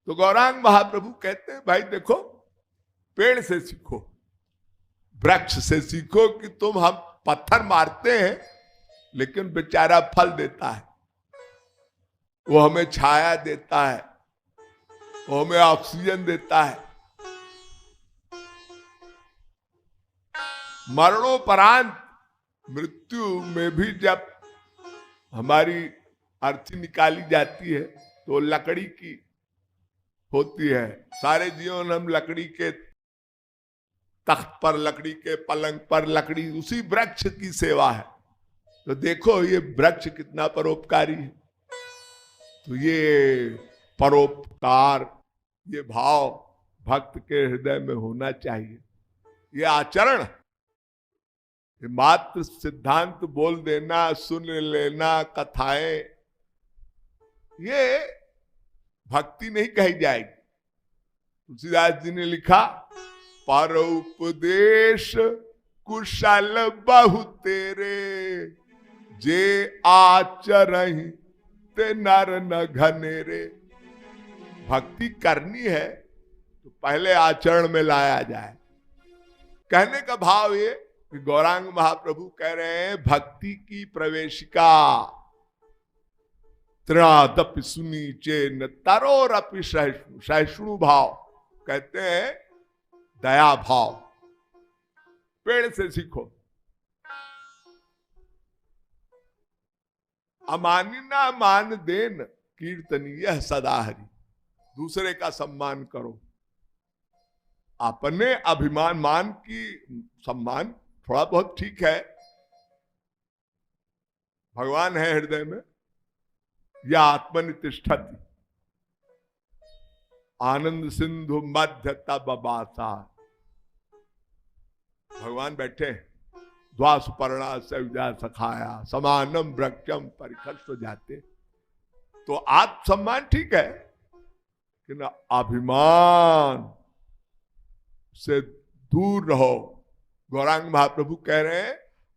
तो गौरांग महाप्रभु कहते हैं भाई देखो, पेड़ से सीखो, वृक्ष से सीखो कि तुम हम पत्थर मारते हैं लेकिन बेचारा फल देता है, वो हमें छाया देता है, वो हमें ऑक्सीजन देता है। मरणोपरांत मृत्यु में भी जब हमारी अर्थी निकाली जाती है तो लकड़ी की होती है। सारे जीवन हम लकड़ी के तख्त पर, लकड़ी के पलंग पर, लकड़ी, उसी वृक्ष की सेवा है। तो देखो ये वृक्ष कितना परोपकारी है। तो ये परोपकार, ये भाव भक्त के हृदय में होना चाहिए। ये आचरण, ये मात्र सिद्धांत बोल देना, सुन लेना कथाएं, ये भक्ति नहीं कही जाएगी। तुलसीदास जी ने लिखा, पर उपदेश कुशल बहु तेरे, जे आचरहि ते नर न घनेरे। भक्ति करनी है तो पहले आचरण में लाया जाए। कहने का भाव ये कि गौरांग महाप्रभु कह रहे हैं भक्ति की प्रवेशिका त्रादपि सुनीचे न तरोरपि सहिष्णु। सहिष्णु भाव कहते हैं दया भाव। पेड़ से सीखो। अमानिना मान देन कीर्तनीय सदा हरि। दूसरे का सम्मान करो। अपने अभिमान, मान की सम्मान थोड़ा बहुत ठीक है, भगवान है हृदय में, या आत्मनितिष्ठति। आनंद सिंधु मध्य तब बासा, भगवान बैठे, द्वासपर्णा सविजा सखाया समानम वृक्षम परिखस्व जाते। तो आत्मसम्मान ठीक है कि ना, अभिमान से दूर रहो। गौरांग महाप्रभु कह रहे हैं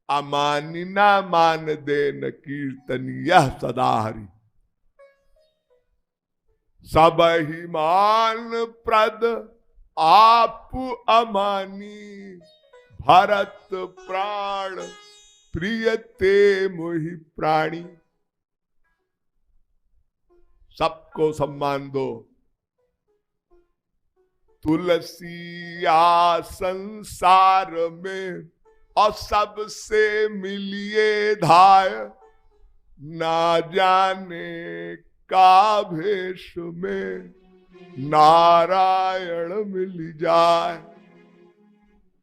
अमानिना मान देन कीर्तनीय सदा हरि। सब ही मान प्रद आप अमानी, भरत प्राण प्रिय ते मोहि प्राणी। सबको सम्मान दो। तुलसिया संसार में और सबसे मिलिए धाय, ना जाने का भेष में नारायण मिल जाए।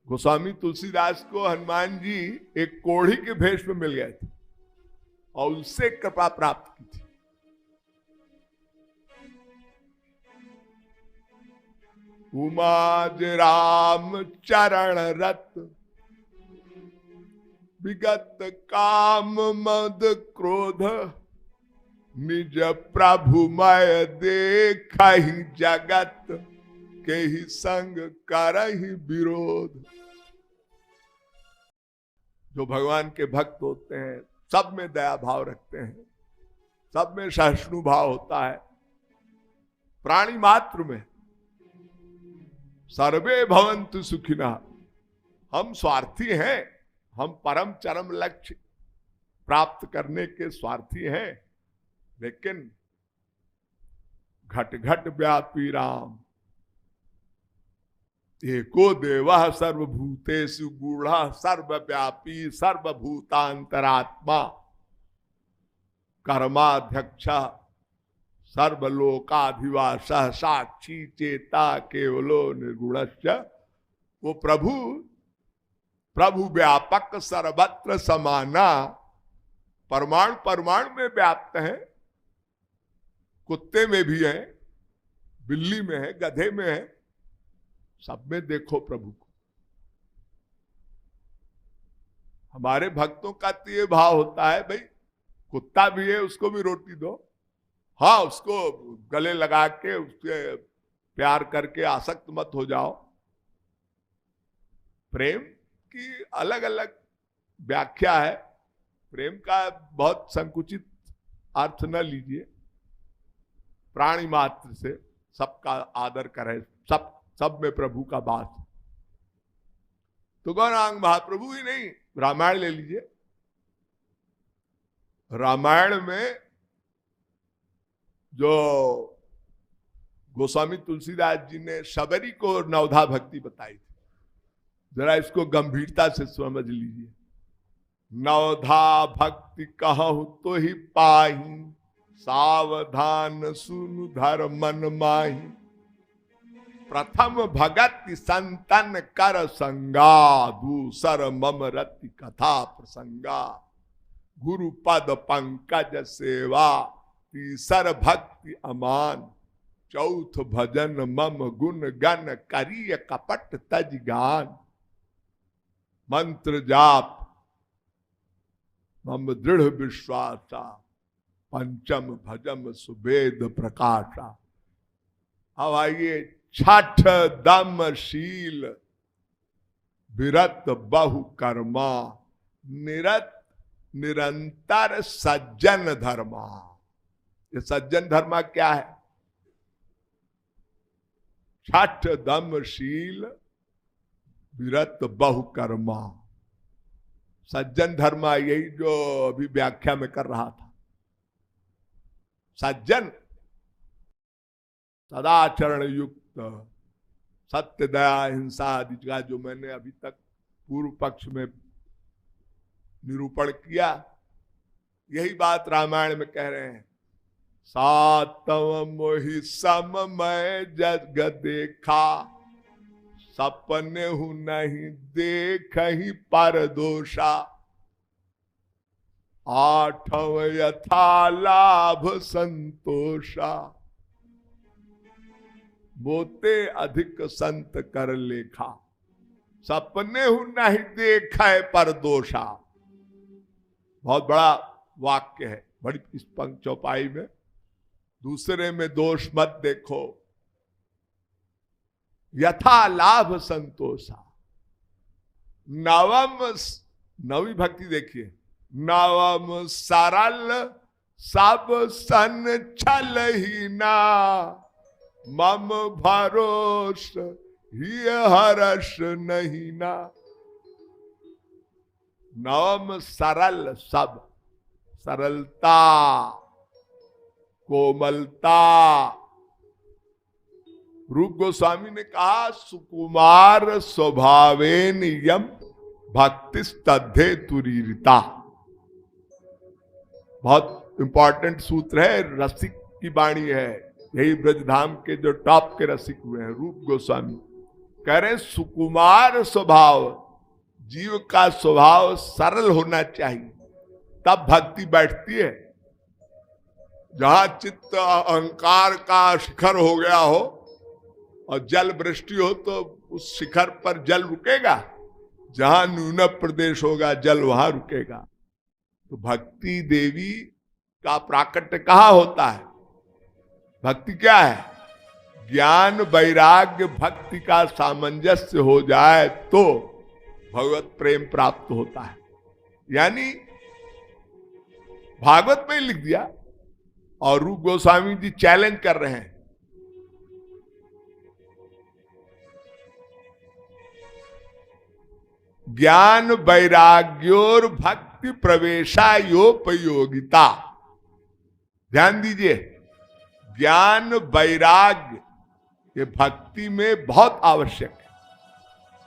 गोस्वामी तुलसीदास को हनुमान जी एक कोढ़ी के भेष में मिल गए थे और उससे कृपा प्राप्त की थी। उमाज राम चरण रत, विगत काम मद क्रोध, निज प्रभुमय देखहि जगत, के ही संग करहि विरोध। जो भगवान के भक्त होते हैं सब में दया भाव रखते हैं, सब में सहिष्णु भाव होता है। प्राणी मात्र में सर्वे भवन्तु सुखिनः। हम स्वार्थी हैं, हम परम चरम लक्ष्य प्राप्त करने के स्वार्थी हैं, लेकिन घट घट व्यापी राम, एको देवः सर्वभूतेषु गूढ़ः सर्वव्यापी सर्वभूतांतरात्मा, कर्माध्यक्षः सर्वलोकाधिवासः साक्षी चेता केवलो निर्गुणश्च। वो प्रभु व्यापक सर्वत्र समाना, परमाणु परमाणु में व्याप्त है। कुत्ते में भी है, बिल्ली में है, गधे में है, सब में देखो प्रभु को। हमारे भक्तों का तो ये भाव होता है, भाई कुत्ता भी है उसको भी रोटी दो, हाँ उसको गले लगा के उसके प्यार करके आसक्त मत हो जाओ। प्रेम की अलग अलग व्याख्या है, प्रेम का बहुत संकुचित अर्थ न लीजिए। प्राणी मात्र से सबका आदर करे, सब में प्रभु का वास। तो गौरांग महाप्रभु ही नहीं, रामायण ले लीजिए। रामायण में जो गोस्वामी तुलसीदास जी ने शबरी को नवधा भक्ति बताई थी, जरा इसको गंभीरता से समझ लीजिए। नवधा भक्ति कहूं तो ही पाही, सावधान सुन धर्मन माही। प्रथम भगत संतन कर संगा, दूसर मम रति कथा प्रसंगा। गुरु पद पंकज सेवा, तीसर भक्ति अमान। चौथ भजन मम गुण गण, करिय कपट तज गान। मंत्र जाप मम दृढ़ विश्वासा, पंचम भजम सुवेद प्रकाशा। अब आइए, छठ दम शील, विरत बहु कर्मा। निरंतर सज्जन धर्मा। ये सज्जन धर्मा क्या है? छठ दम शील, विरत बहु कर्मा। सज्जन धर्मा यही जो अभी व्याख्या में कर रहा था। सज्जन सदाचरण युक्त, सत्य दया हिंसा आदि का जो मैंने अभी तक पूर्व पक्ष में निरूपण किया, यही बात रामायण में कह रहे हैं। सातव मोहि सम मैं जग देखा, सपने हूं नहीं देख ही पर दोषा। आठव यथा लाभ संतोषा, मोते अधिक संत कर लेखा। सपने हूं नहीं देखा पर दोषा। बहुत बड़ा वाक्य है, बड़ी इस पंक्ति चौपाई में। दूसरे में दोष मत देखो, यथा लाभ संतोषा। नवी भक्ति देखिए। नवम सरल सब सन छल ही ना, मम भरोस ही हर्ष नहीं ना। नवम सरल सब, सरलता, कोमलता। रूप गोस्वामी ने कहा, सुकुमार स्वभावेन यम भक्ति तद्धे तुरीरिता। बहुत इंपॉर्टेंट सूत्र है, रसिक की वाणी है। यही ब्रजधाम के जो टॉप के रसिक हुए हैं, रूप गोस्वामी कह रहे हैं, सुकुमार स्वभाव, जीव का स्वभाव सरल होना चाहिए, तब भक्ति बैठती है। जहां चित्त अहंकार का शिखर हो गया हो और जल वृष्टि हो, तो उस शिखर पर जल रुकेगा। जहां न्यून प्रदेश होगा, जल वहां रुकेगा। तो भक्ति देवी का प्राकट्य कहाँ होता है? भक्ति क्या है? ज्ञान वैराग्य भक्ति का सामंजस्य हो जाए तो भगवत प्रेम प्राप्त होता है। यानी भागवत में लिख दिया, और रूप गोस्वामी जी चैलेंज कर रहे हैं। ज्ञान वैराग्योर भक्ति प्रवेशायोपयोगिता। ध्यान दीजिए, ज्ञान वैराग्य ये भक्ति में बहुत आवश्यक है।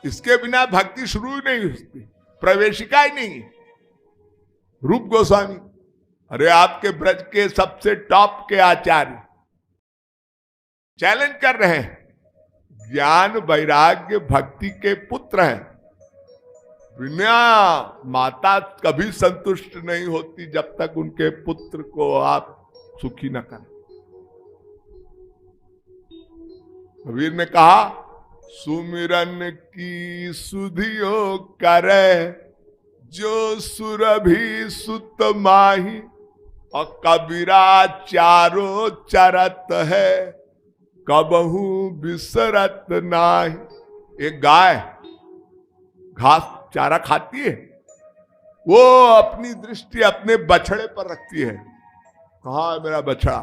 इसके बिना भक्ति शुरू ही नहीं हो सकती, प्रवेशिका ही नहीं है। रूप गोस्वामी, अरे आपके ब्रज के सबसे टॉप के आचार्य, चैलेंज कर रहे हैं। ज्ञान वैराग्य भक्ति के पुत्र हैं। बिना माता कभी संतुष्ट नहीं होती जब तक उनके पुत्र को आप सुखी न करें। कबीर ने कहा, सुमिरन की सुधियो करे, जो सुरभि सुत माही। और कबीरा चारो चरत है, कबहू बिसरत नाही। एक गाय घास चारा खाती है, वो अपनी दृष्टि अपने बछड़े पर रखती है। कहाँ है मेरा बछड़ा?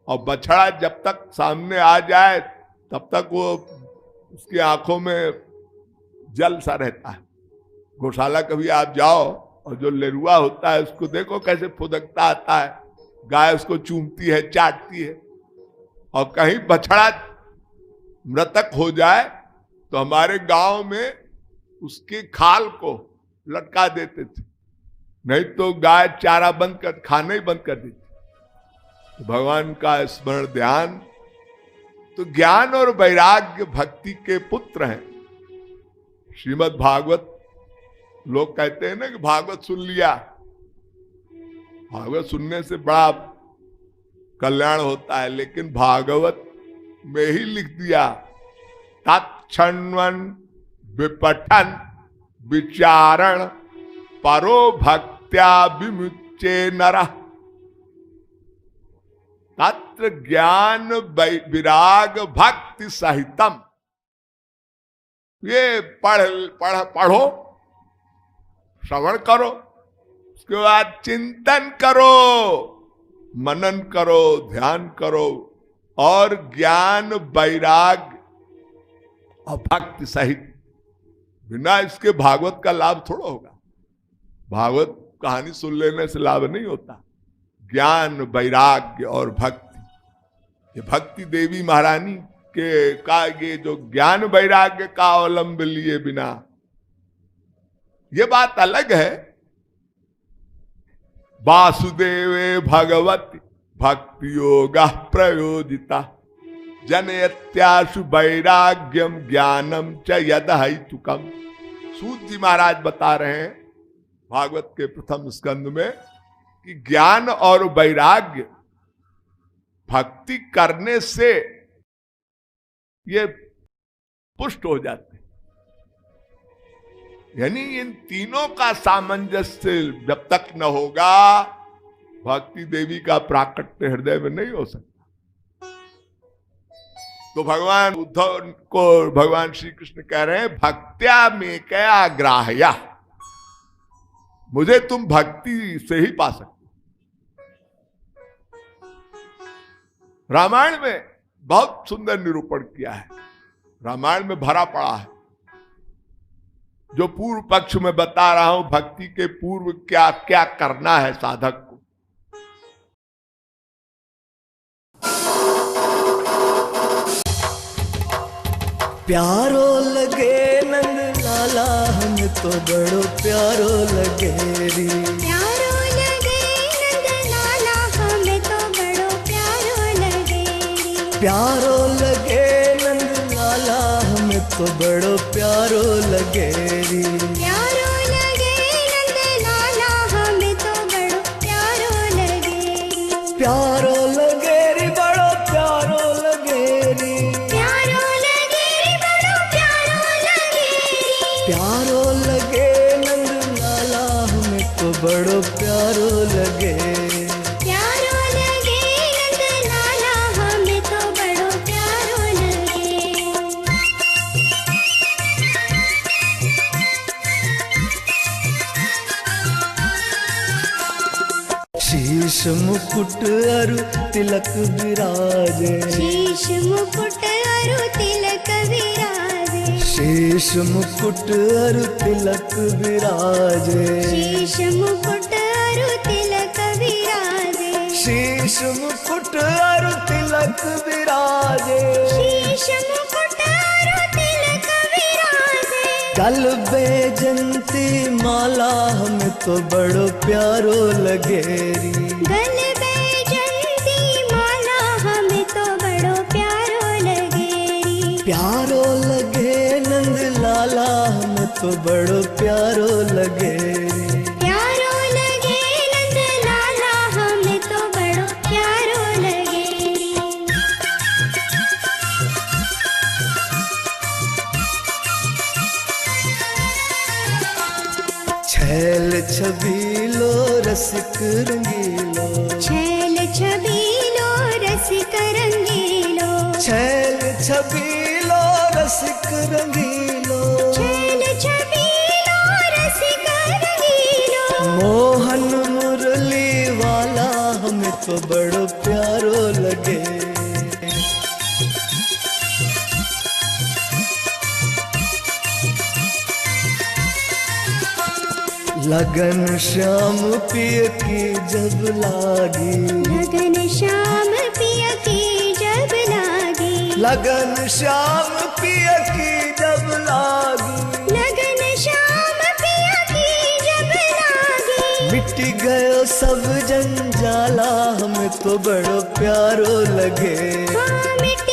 और बछड़ा जब तक सामने आ जाए तब तक वो उसकी आंखों में जल सा रहता है। गौशाला कभी आप जाओ और जो लेरुआ होता है उसको देखो कैसे फुदकता आता है, गाय उसको चूमती है, चाटती है। और कहीं बछड़ा मृतक हो जाए तो हमारे गांव में उसके खाल को लटका देते थे, नहीं तो गाय चारा बंद कर, खाना ही बंद कर देती। तो भगवान का स्मरण ध्यान, तो ज्ञान और वैराग्य भक्ति के पुत्र हैं। श्रीमद् भागवत, लोग कहते हैं ना कि भागवत सुन लिया, भागवत सुनने से बड़ा कल्याण होता है, लेकिन भागवत में ही लिख दिया तत्क्षण्वन विपठन विचारण परो भक्त्या विमुच्ये नरः तत्र ज्ञान विराग भक्ति सहितम। ये पढ़ो, श्रवण करो, उसके बाद चिंतन करो, मनन करो, ध्यान करो, और ज्ञान वैराग और भक्ति सहित। बिना इसके भागवत का लाभ थोड़ा होगा। भागवत कहानी सुन लेने से लाभ नहीं होता। ज्ञान वैराग्य और भक्ति, ये भक्ति देवी महारानी के का ये जो ज्ञान वैराग्य का अवलंब लिए बिना, ये बात अलग है। वासुदेवे भगवती भक्ति योगा प्रयोजिता जनयत्याशु वैराग्यम ज्ञानम च यदहितुकम। सूत जी महाराज बता रहे हैं भागवत के प्रथम स्कंद में कि ज्ञान और वैराग्य भक्ति करने से ये पुष्ट हो जाते हैं। यानी इन तीनों का सामंजस्य जब तक न होगा, भक्ति देवी का प्राकट्य हृदय में नहीं हो सकता। तो भगवान उद्धव को भगवान श्री कृष्ण कह रहे हैं भक्त्या में क्या ग्राह्या, मुझे तुम भक्ति से ही पा सकते। रामायण में बहुत सुंदर निरूपण किया है, रामायण में भरा पड़ा है। जो पूर्व पक्ष में बता रहा हूं, भक्ति के पूर्व क्या क्या करना है साधक को। प्यारो लगे नंद लाला हमें तो बड़ो प्यारो लगे री। प्यारो लगे नंद लाला हमें तो बड़ो प्यारो लगे री। प्यारो लगे नंद लाला हमें तो बड़ो प्यारो लगे री। प्यारो लगे नंद लाला हमें तो बड़ो प्यारो लगे री। प्यारो लगे री बड़ो प्यारो लगे री। प्यारो लगे री बड़ो प्यारो लगे री। प्यारो लगे नंद लाला हमें तो बड़ो प्यारो लगे। प्यारो लगे नंद लाला हमें तो बड़ो प्यारो लगे। शीश मुकुट अरु तिलक विराजे। शीश मुकुट अरु तिलक विराजे। शीश मुकुट अरु तिलक विराजे। शीश मुकुट अरु तिलक विराजे। शीश मुकुट अरु तिलक विराजे। शीश मुकुट अरु तिलक विराजे। गल बेजंती माला हमें तो बड़ो प्यारो लगे री। गल बैजंती माला हमें तो बड़ो प्यारो लगे री। प्यारो लगे नंद लाला हमें तो बड़ो प्यारो लगे री। प्यारो लगे नंद लाला हमें तो बड़ो प्यारो लगे री। छैल छबीलो रसिक रंगीलो। छैल छबीलो रसिक रंगीलो। छैल छबीलो रसिक रंगीलो। छैल छबीलो रसिक रंगीलो। मोहन मुरली वाला हमें तो बड़ो प्यारो प्यारो लगे। लगन श्याम पिय की जब लागी, लगन श्याम पिय की जब लागी, लगन श्याम पिय की जब लागी, लगन श्याम पिय की जब लागी। मिट गयो सब जंजाला हमें तो बड़ो प्यारो लगे। हाँ मिट